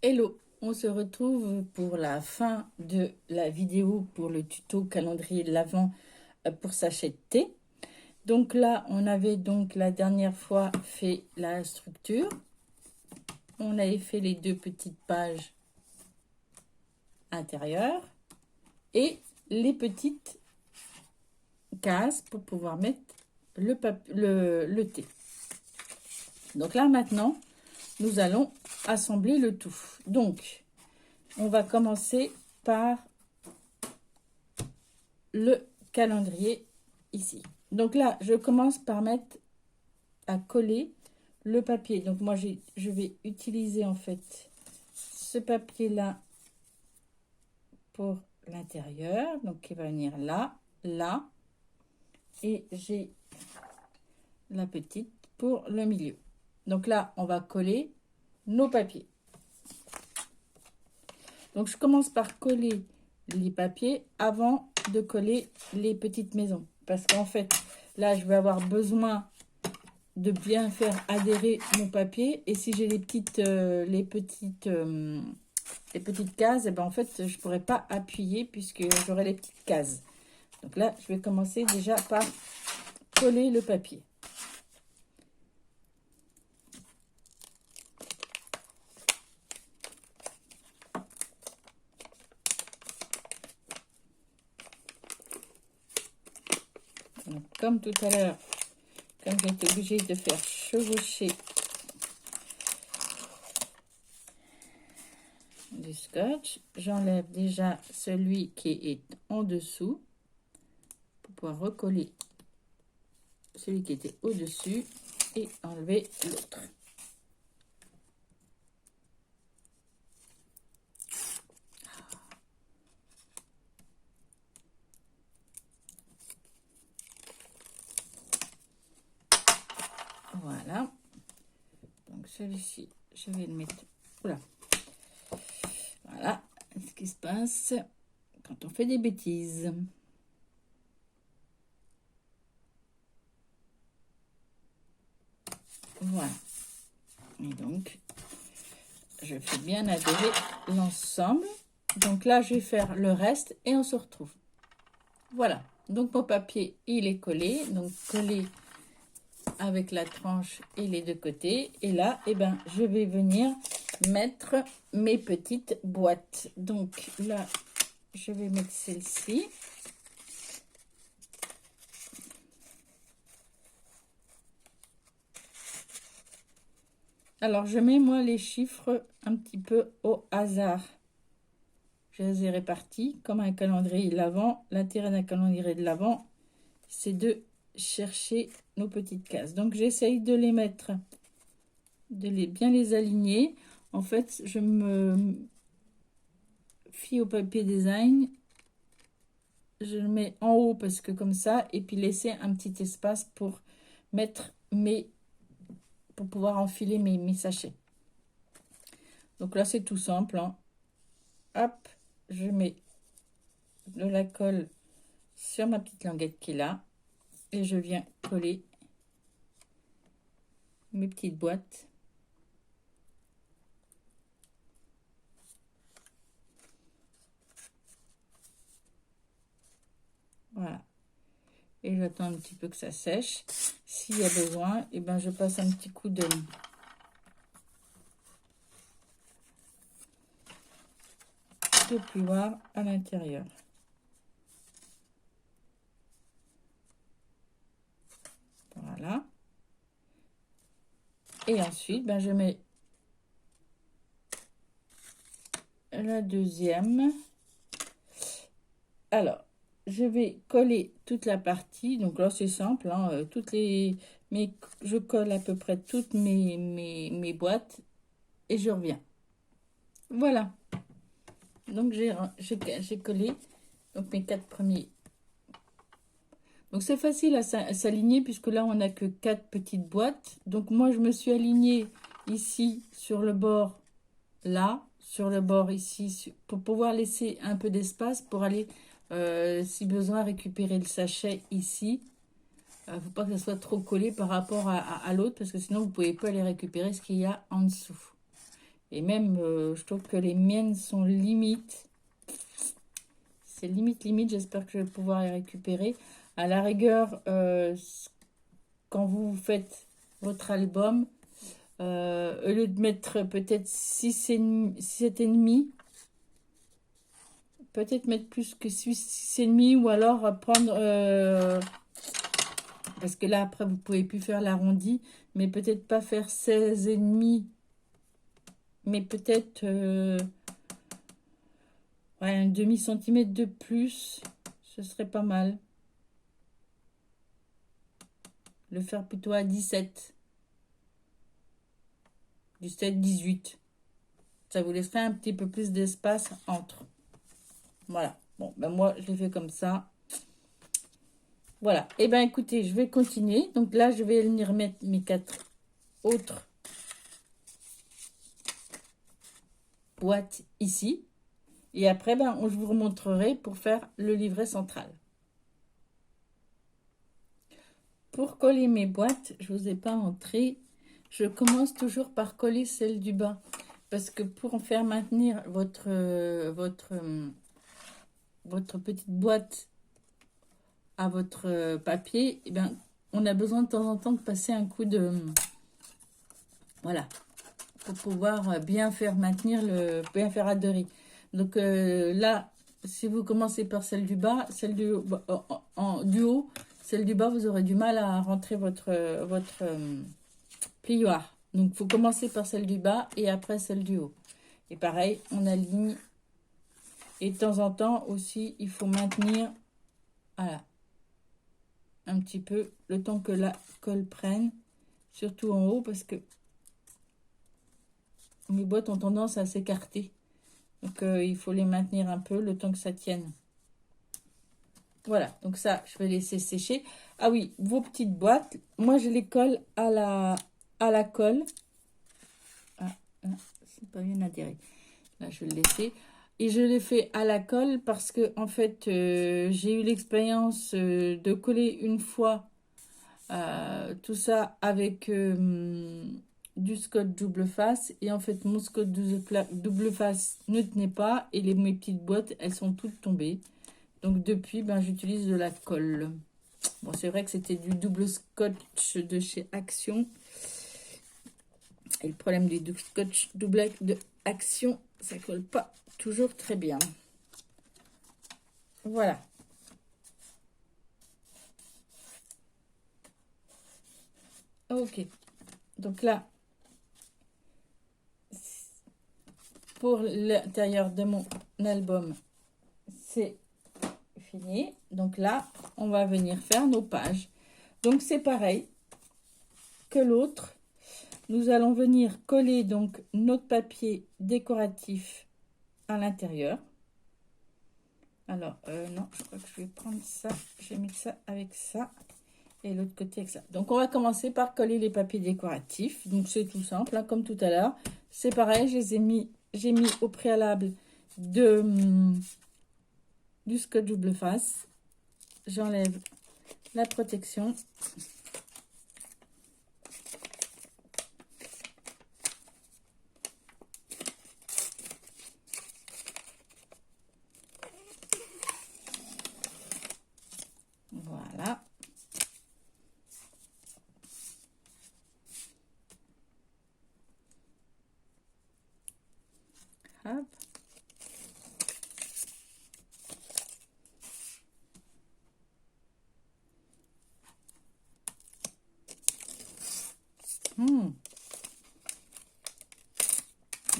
Hello, on se retrouve pour la fin de la vidéo pour le tuto calendrier de l'Avent pour sachet de thé. Donc là, on avait donc la dernière fois fait la structure. On avait fait les deux petites pages intérieures et les petites cases pour pouvoir mettre le thé. Donc là, maintenant, nous allons assembler le tout. Donc, on va commencer par le calendrier ici. Donc là, je commence par mettre à coller le papier. Donc moi, je vais utiliser en fait ce papier-là pour l'intérieur. Donc il va venir là, là. Et j'ai la petite pour le milieu. Donc là, on va coller nos papiers. Donc je commence par coller les papiers avant de coller les petites maisons. Parce qu'en fait, là, je vais avoir besoin de bien faire adhérer mon papier. Et si j'ai les petites cases, et ben en fait, je ne pourrai pas appuyer puisque j'aurai les petites cases. Donc là, je vais commencer déjà par coller le papier. Donc, comme tout à l'heure, comme j'ai été obligée de faire chevaucher du scotch, j'enlève déjà celui qui est en dessous pour pouvoir recoller celui qui était au-dessus et enlever l'autre. Voilà. Donc celui-ci, je vais le mettre. Oula. Voilà ce qui se passe quand on fait des bêtises. Voilà. Et donc, je fais bien adhérer l'ensemble. Donc là, je vais faire le reste et on se retrouve. Voilà. Donc, mon papier, il est collé. Donc, collé avec la tranche et les deux côtés. Et là, eh ben, je vais venir mettre mes petites boîtes. Donc là, je vais mettre celle-ci. Alors, je mets moi les chiffres un petit peu au hasard. Je les ai répartis comme un calendrier de l'Avent. L'intérêt d'un calendrier de l'Avent, c'est de chercher nos petites cases. Donc, j'essaye de les mettre, bien les aligner. En fait, je me fie au papier design. Je le mets en haut parce que comme ça, et puis laisser un petit espace pour mettre pour pouvoir enfiler mes sachets. Donc là, c'est tout simple, hein. Hop, je mets de la colle sur ma petite languette qui est là et je viens coller mes petites boîtes. Voilà. Et j'attends un petit peu que ça sèche. S'il y a besoin, et ben je passe un petit coup de plioir à l'intérieur. Voilà. Et ensuite, ben, je mets la deuxième. Alors, je vais coller toute la partie. Donc là, c'est simple, hein, je colle à peu près toutes mes boîtes et je reviens. Voilà. Donc, j'ai collé donc, mes 4 premiers. Donc, c'est facile à s'aligner puisque là, on n'a que 4 petites boîtes. Donc, moi, je me suis alignée ici sur le bord, là, sur le bord ici, pour pouvoir laisser un peu d'espace pour aller, si besoin, récupérer le sachet ici. Il ne faut pas que ça soit trop collé par rapport à l'autre parce que sinon, vous ne pouvez pas aller récupérer ce qu'il y a en dessous. Et même, je trouve que les miennes sont limite. C'est limite, limite. J'espère que je vais pouvoir les récupérer. À la rigueur, quand vous faites votre album, au lieu de mettre peut-être 7,5, peut-être mettre plus que 6,5 ou alors prendre... parce que là, après, vous pouvez plus faire l'arrondi, mais peut-être pas faire 16,5, mais peut-être ouais, un demi-centimètre de plus, ce serait pas mal. Le faire plutôt à 17. 17, 18. Ça vous laisserait un petit peu plus d'espace entre. Voilà. Bon, ben moi, je l'ai fait comme ça. Voilà. Et ben écoutez, je vais continuer. Donc là, je vais venir mettre mes 4 autres boîtes ici. Et après, ben, je vous remontrerai pour faire le livret central. Pour coller mes boîtes, je ne vous ai pas montré. Je commence toujours par coller celle du bas. Parce que pour en faire maintenir votre petite boîte à votre papier, eh bien, on a besoin de temps en temps de passer un coup de... Voilà. Pour pouvoir bien faire maintenir bien faire adorer. Donc là, si vous commencez par celle du bas, celle du haut, celle du bas, vous aurez du mal à rentrer votre plioir. Donc, il faut commencer par celle du bas et après celle du haut. Et pareil, on aligne. Et de temps en temps aussi, il faut maintenir, voilà, un petit peu le temps que la colle prenne, surtout en haut, parce que mes boîtes ont tendance à s'écarter. Donc, il faut les maintenir un peu le temps que ça tienne. Voilà, donc ça, je vais laisser sécher. Ah oui, vos petites boîtes, moi, je les colle à la colle. Ah, c'est pas bien adhéré. Là, je vais le laisser. Et je l'ai fait à la colle parce que, en fait, j'ai eu l'expérience de coller une fois tout ça avec du scotch double face. Et en fait, mon scotch double face ne tenait pas. Et mes petites boîtes, elles sont toutes tombées. Donc, depuis, ben, j'utilise de la colle. Bon, c'est vrai que c'était du double scotch de chez Action. Et le problème du scotch double de Action, ça colle pas toujours très bien. Voilà. Ok. Donc là, pour l'intérieur de mon album, c'est fini. Donc là, on va venir faire nos pages. Donc c'est pareil que l'autre. Nous allons venir coller donc notre papier décoratif à l'intérieur. Alors, non, je crois que je vais prendre ça. J'ai mis ça avec ça. Et l'autre côté avec ça. Donc, on va commencer par coller les papiers décoratifs. Donc, c'est tout simple, hein, comme tout à l'heure. C'est pareil, j'ai mis au préalable du scotch double face. J'enlève la protection. Voilà. Hop.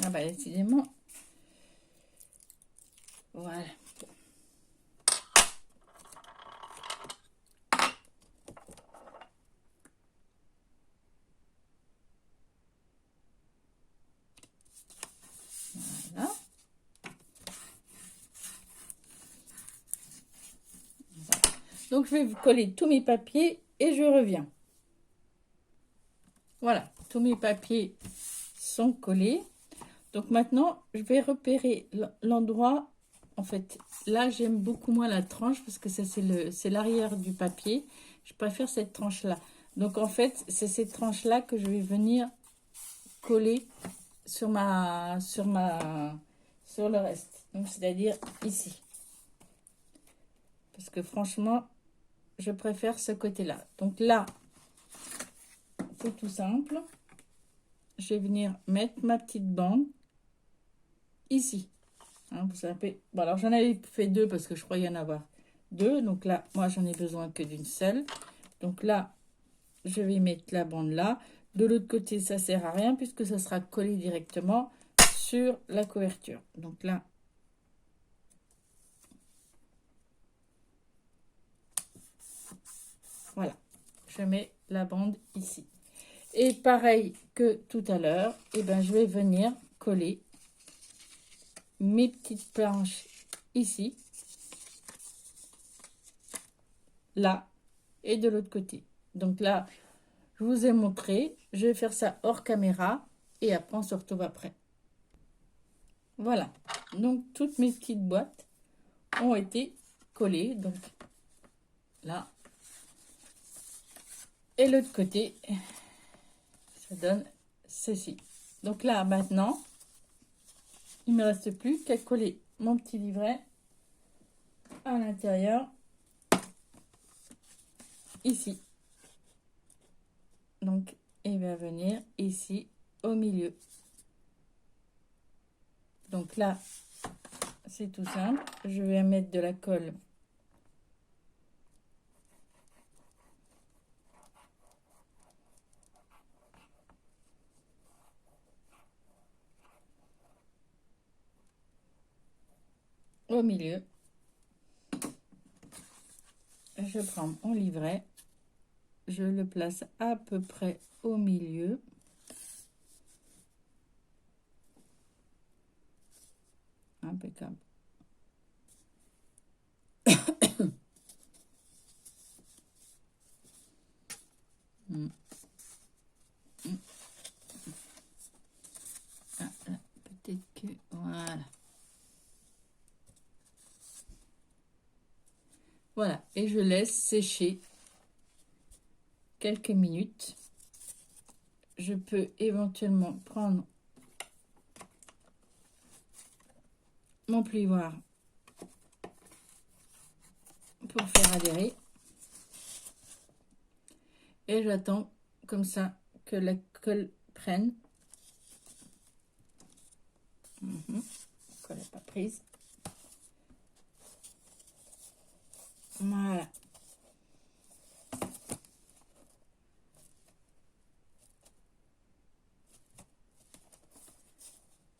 Ah bah décidément. Voilà. Voilà. Donc, je vais coller tous mes papiers et je reviens. Voilà, tous mes papiers sont collés. Donc, maintenant, je vais repérer l'endroit. En fait, là, j'aime beaucoup moins la tranche parce que ça, c'est l'arrière du papier. Je préfère cette tranche-là. Donc, en fait, c'est cette tranche-là que je vais venir coller sur le reste. Donc, c'est-à-dire ici. Parce que franchement, je préfère ce côté-là. Donc là, c'est tout simple. Je vais venir mettre ma petite bande ici. Hein, vous savez. Bon, alors j'en avais fait deux parce que je croyais y en avoir deux. Donc là, moi, j'en ai besoin que d'une seule. Donc là, je vais mettre la bande là. De l'autre côté, ça sert à rien puisque ça sera collé directement sur la couverture. Donc là, voilà, je mets la bande ici. Et pareil que tout à l'heure, eh ben, je vais venir coller mes petites planches ici, là et de l'autre côté. Donc là, je vous ai montré, je vais faire ça hors caméra et après on se retrouve après. Voilà, donc toutes mes petites boîtes ont été collées, donc là. Et l'autre côté, ça donne ceci. Donc là, maintenant, il ne me reste plus qu'à coller mon petit livret à l'intérieur, ici. Donc, il va venir ici, au milieu. Donc là, c'est tout simple. Je vais mettre de la colle. Au milieu. Je prends mon livret. Je le place à peu près au milieu. Impeccable. Ah, peut-être que... Voilà. Voilà. Et je laisse sécher quelques minutes. Je peux éventuellement prendre mon plioir pour faire adhérer. Et j'attends comme ça que la colle prenne. La colle n'est pas prise. Voilà.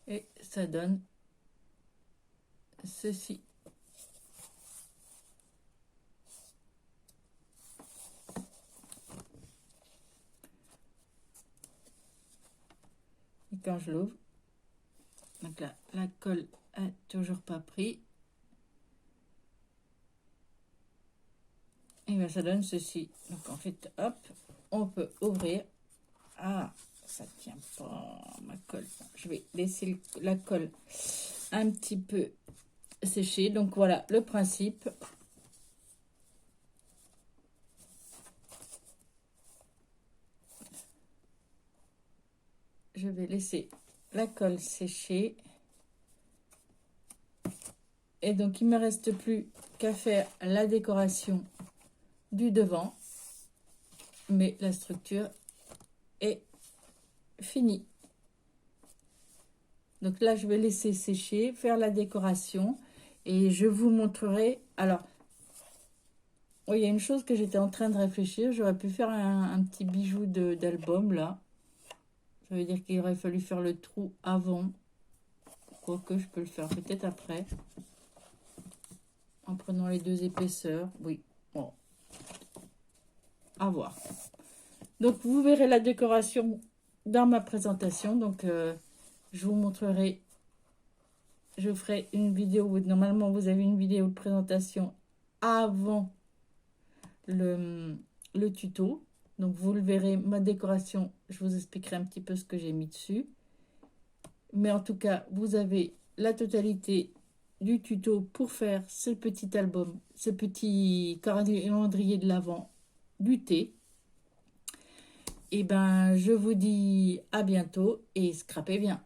Et ça donne ceci. Et quand je l'ouvre, donc là, la colle a toujours pas pris. Et bien ça donne ceci. Donc en fait, hop, on peut ouvrir. Ah, ça tient pas ma colle. Je vais laisser la colle un petit peu sécher. Donc voilà le principe. Je vais laisser la colle sécher. Et donc, il ne me reste plus qu'à faire la décoration du devant. Mais la structure est finie. Donc là, je vais laisser sécher, faire la décoration. Et je vous montrerai... Alors, il y a une chose que j'étais en train de réfléchir. J'aurais pu faire un petit bijou d'album, là. Ça veut dire qu'il aurait fallu faire le trou avant. Quoique, je peux le faire peut-être après. En prenant les deux épaisseurs. Oui, bon. À voir. Donc, vous verrez la décoration dans ma présentation. Donc, je vous montrerai. Je ferai une vidéo. Normalement, vous avez une vidéo de présentation avant le tuto. Donc, vous le verrez, ma décoration. Je vous expliquerai un petit peu ce que j'ai mis dessus. Mais en tout cas, vous avez la totalité du tuto pour faire ce petit album, ce petit calendrier de l'Avent du thé. Et ben, je vous dis à bientôt et scrapez bien.